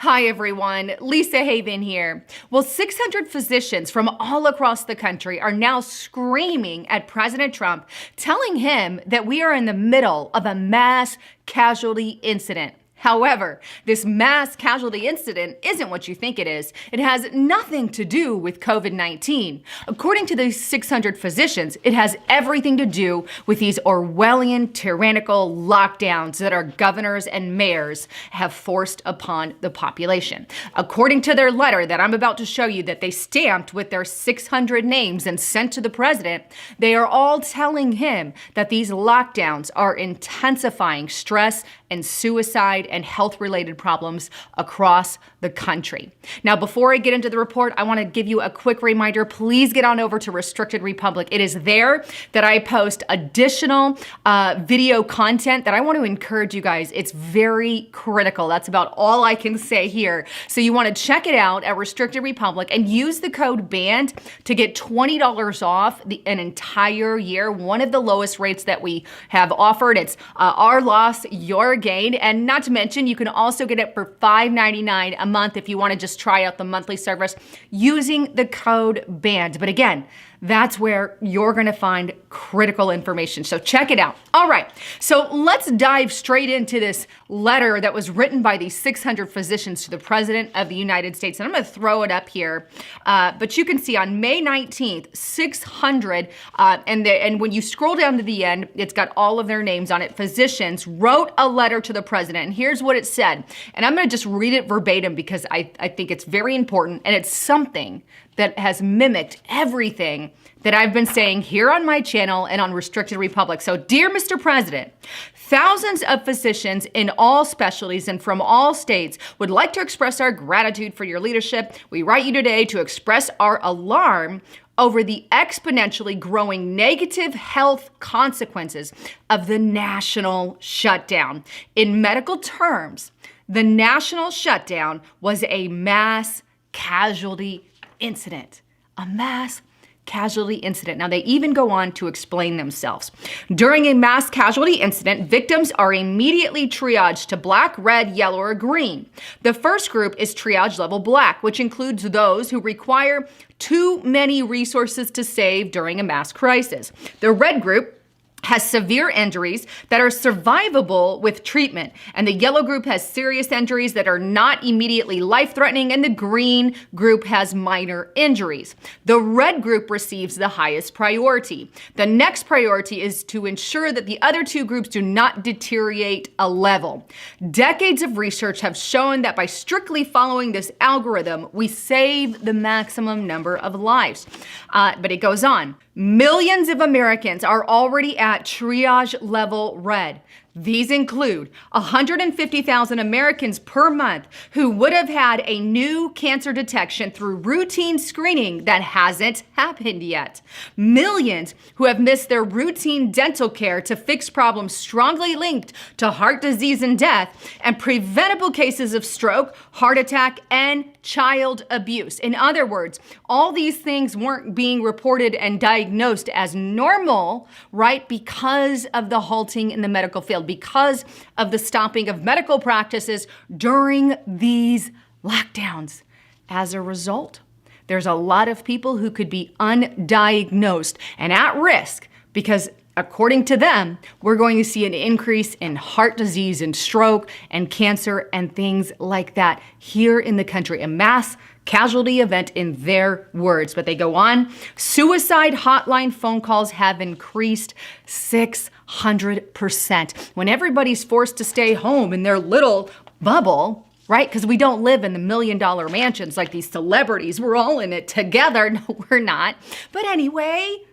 Hi everyone, Lisa Haven here. Well, 600 physicians from all across the country are now screaming at President Trump, telling him that we are in the middle of a mass casualty incident. However, this mass casualty incident isn't what you think it is. It has nothing to do with COVID-19. According to these 600 physicians, it has everything to do with these Orwellian, tyrannical lockdowns that our governors and mayors have forced upon the population. According to their letter that I'm about to show you that they stamped with their 600 names and sent to the president, they are all telling him that these lockdowns are intensifying stress and suicide and health-related problems across the country. Now, before I get into the report, I want to give you a quick reminder. Please get on over to Restricted Republic. It is there that I post additional video content that I want to encourage you guys. It's very critical. That's about all I can say here. So you want to check it out at Restricted Republic and use the code BAND to get $20 off an entire year, one of the lowest rates that we have offered. It's our loss, your gain. And not to mention, you can also get it for $5.99 a month if you want to just try out the monthly service using the code BAND. But again, that's where you're going to find critical information. So check it out. All right. So let's dive straight into this letter that was written by these 600 physicians to the President of the United States. And I'm going to throw it up here. But you can see on May 19th, 600, and when you scroll down to the end, it's got all of their names on it. Physicians wrote a letter to the president. And here's what it said. And I'm going to just read it verbatim because I think it's very important. And it's something that has mimicked everything that I've been saying here on my channel and on Restricted Republic. So, dear Mr. President, thousands of physicians in all specialties and from all states would like to express our gratitude for your leadership. We write you today to express our alarm over the exponentially growing negative health consequences of the national shutdown. In medical terms, the national shutdown was a mass casualty incident, a mass casualty incident. Now, they even go on to explain themselves. During a mass casualty incident, victims are immediately triaged to black, red, yellow, or green. The first group is triage level black, which includes those who require too many resources to save during a mass crisis. The red group has severe injuries that are survivable with treatment. And the yellow group has serious injuries that are not immediately life-threatening, and the green group has minor injuries. The red group receives the highest priority. The next priority is to ensure that the other two groups do not deteriorate a level. Decades of research have shown that by strictly following this algorithm, we save the maximum number of lives. But it goes on. Millions of Americans are already at triage level red. These include 150,000 Americans per month who would have had a new cancer detection through routine screening that hasn't happened yet. Millions who have missed their routine dental care to fix problems strongly linked to heart disease and death, and preventable cases of stroke, heart attack, and child abuse. In other words, all these things weren't being reported and diagnosed as normal, right? Because of the halting in the medical field, because of the stopping of medical practices during these lockdowns. As a result, there's a lot of people who could be undiagnosed and at risk because, according to them, we're going to see an increase in heart disease and stroke and cancer and things like that here in the country. A mass casualty event in their words. But they go on. Suicide hotline phone calls have increased 600%. When everybody's forced to stay home in their little bubble, right? Because we don't live in the $1 million mansions like these celebrities. We're all in it together. No, we're not. But anyway,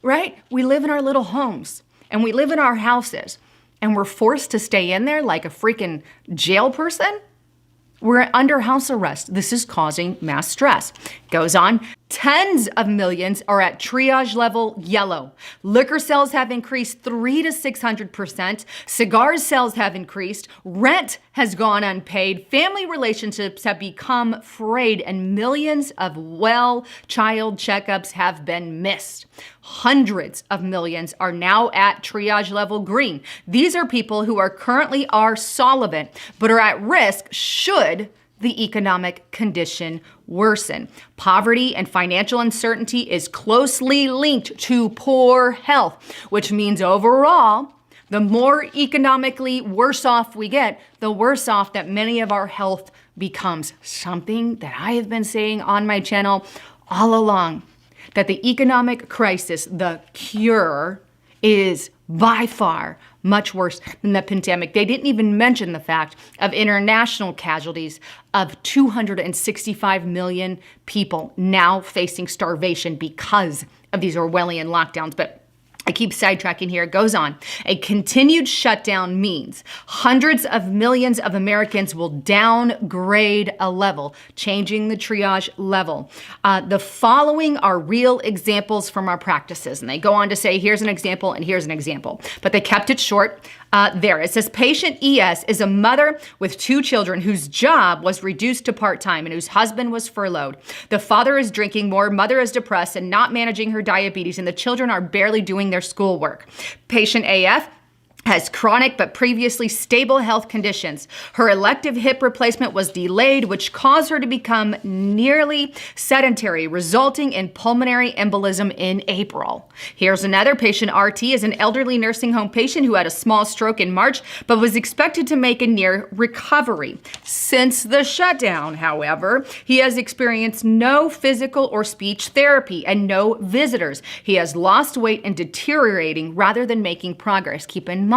right? We live in our little homes and we live in our houses and we're forced to stay in there like a freaking jail person. We're under house arrest. This is causing mass stress. Goes on. Tens of millions are at triage level yellow. Liquor sales have increased 300 to 600%. Cigar sales have increased. Rent has gone unpaid. Family relationships have become frayed, and millions of child checkups have been missed. Hundreds of millions are now at triage level green. These are people who are currently solvent, but are at risk should the economic condition worsen. Poverty and financial uncertainty is closely linked to poor health, which means overall, the more economically worse off we get, the worse off that many of our health becomes. Something that I have been saying on my channel all along, that the economic crisis, the cure, is by far much worse than the pandemic. They didn't even mention the fact of international casualties of 265 million people now facing starvation because of these Orwellian lockdowns. But I keep sidetracking here. It goes on. A continued shutdown means hundreds of millions of Americans will downgrade a level, changing the triage level. The following are real examples from our practices. And they go on to say, here's an example and here's an example. But they kept it short. There. It says patient ES is a mother with 2 children whose job was reduced to part-time and whose husband was furloughed. The father is drinking more, mother is depressed and not managing her diabetes, and the children are barely doing their schoolwork. Patient AF has chronic but previously stable health conditions. Her elective hip replacement was delayed, which caused her to become nearly sedentary, resulting in pulmonary embolism in April. Here's another patient. RT is an elderly nursing home patient who had a small stroke in March, but was expected to make a near recovery. Since the shutdown, however, he has experienced no physical or speech therapy and no visitors. He has lost weight and deteriorating rather than making progress. Keep in mind,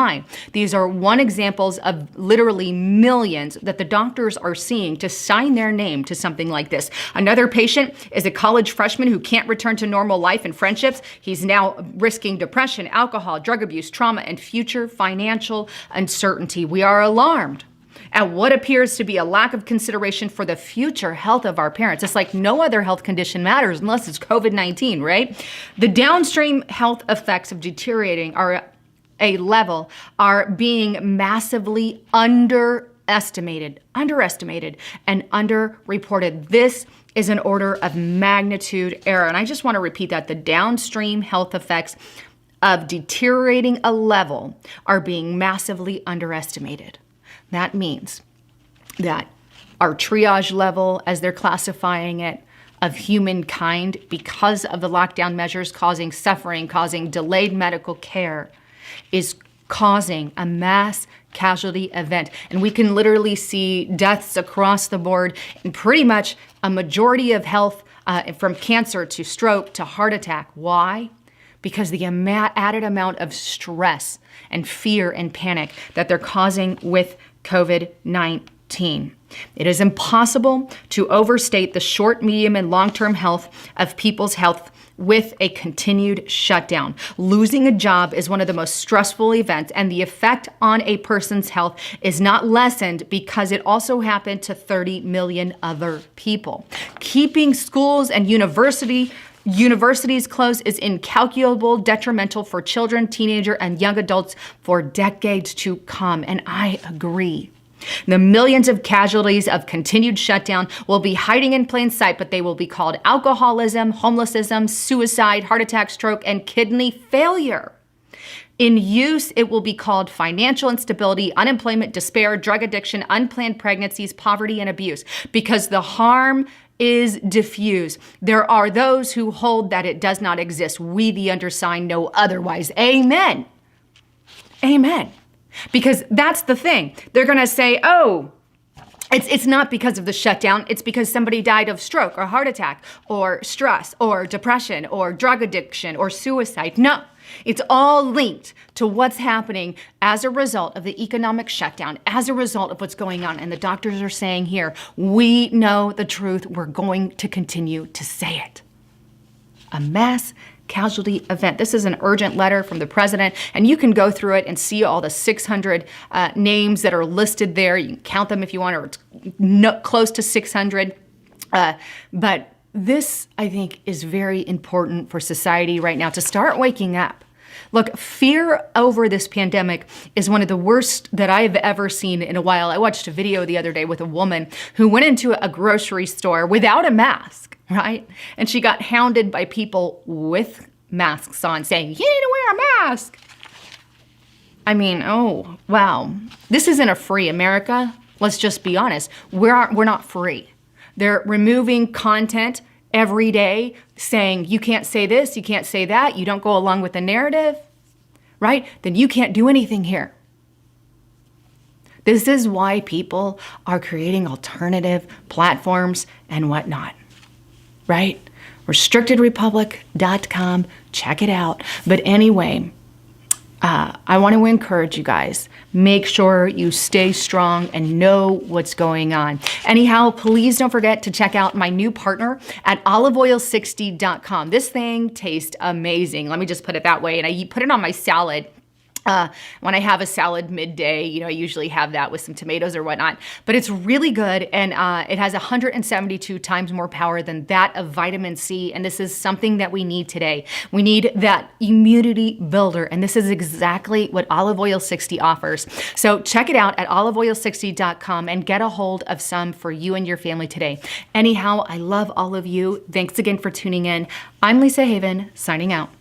these are one examples of literally millions that the doctors are seeing to sign their name to something like this. Another patient is a college freshman who can't return to normal life and friendships. He's now risking depression, alcohol, drug abuse, trauma, and future financial uncertainty. We are alarmed at what appears to be a lack of consideration for the future health of our parents. It's like no other health condition matters unless it's COVID-19, right? The downstream health effects of deteriorating a level are being massively underestimated and underreported. This is an order of magnitude error. And I just want to repeat that. The downstream health effects of deteriorating a level are being massively underestimated. That means that our triage level, as they're classifying it, of humankind, because of the lockdown measures causing suffering, causing delayed medical care, is causing a mass casualty event. And we can literally see deaths across the board in pretty much a majority of health, from cancer to stroke to heart attack. Why? Because the added amount of stress and fear and panic that they're causing with COVID-19. It is impossible to overstate the short, medium, and long-term health of people's health with a continued shutdown. Losing a job is one of the most stressful events, and the effect on a person's health is not lessened because it also happened to 30 million other people. Keeping schools and universities closed is incalculable, detrimental for children, teenagers, and young adults for decades to come. And I agree. The millions of casualties of continued shutdown will be hiding in plain sight, but they will be called alcoholism, homelessness, suicide, heart attack, stroke, and kidney failure. In use, it will be called financial instability, unemployment, despair, drug addiction, unplanned pregnancies, poverty, and abuse, because the harm is diffuse. There are those who hold that it does not exist. We, the undersigned, know otherwise. Amen. Amen. Because that's the thing. They're going to say, oh, it's not because of the shutdown. It's because somebody died of stroke or heart attack or stress or depression or drug addiction or suicide. No, it's all linked to what's happening as a result of the economic shutdown, as a result of what's going on. And the doctors are saying here, we know the truth. We're going to continue to say it. A mass casualty event. This is an urgent letter from the president, and you can go through it and see all the 600 names that are listed there. You can count them if you want, or it's close to 600. But this, I think, is very important for society right now to start waking up. Look, fear over this pandemic is one of the worst that I've ever seen in a while. I watched a video the other day with a woman who went into a grocery store without a mask, right? And she got hounded by people with masks on saying, you need to wear a mask. I mean, oh, wow. This isn't a free America. Let's just be honest. We're not free. They're removing content every day saying you can't say this, you can't say that, you don't go along with the narrative, right? Then you can't do anything here. This is why people are creating alternative platforms and whatnot, right? RestrictedRepublic.com, check it out. But anyway, I want to encourage you guys, make sure you stay strong and know what's going on. Anyhow, please don't forget to check out my new partner at oliveoil60.com. This thing tastes amazing. Let me just put it that way. And I put it on my salad. When I have a salad midday, I usually have that with some tomatoes or whatnot, but it's really good. And it has 172 times more power than that of vitamin C. And this is something that we need today. We need that immunity builder. And this is exactly what Olive Oil 60 offers. So check it out at oliveoil60.com and get a hold of some for you and your family today. Anyhow, I love all of you. Thanks again for tuning in. I'm Lisa Haven, signing out.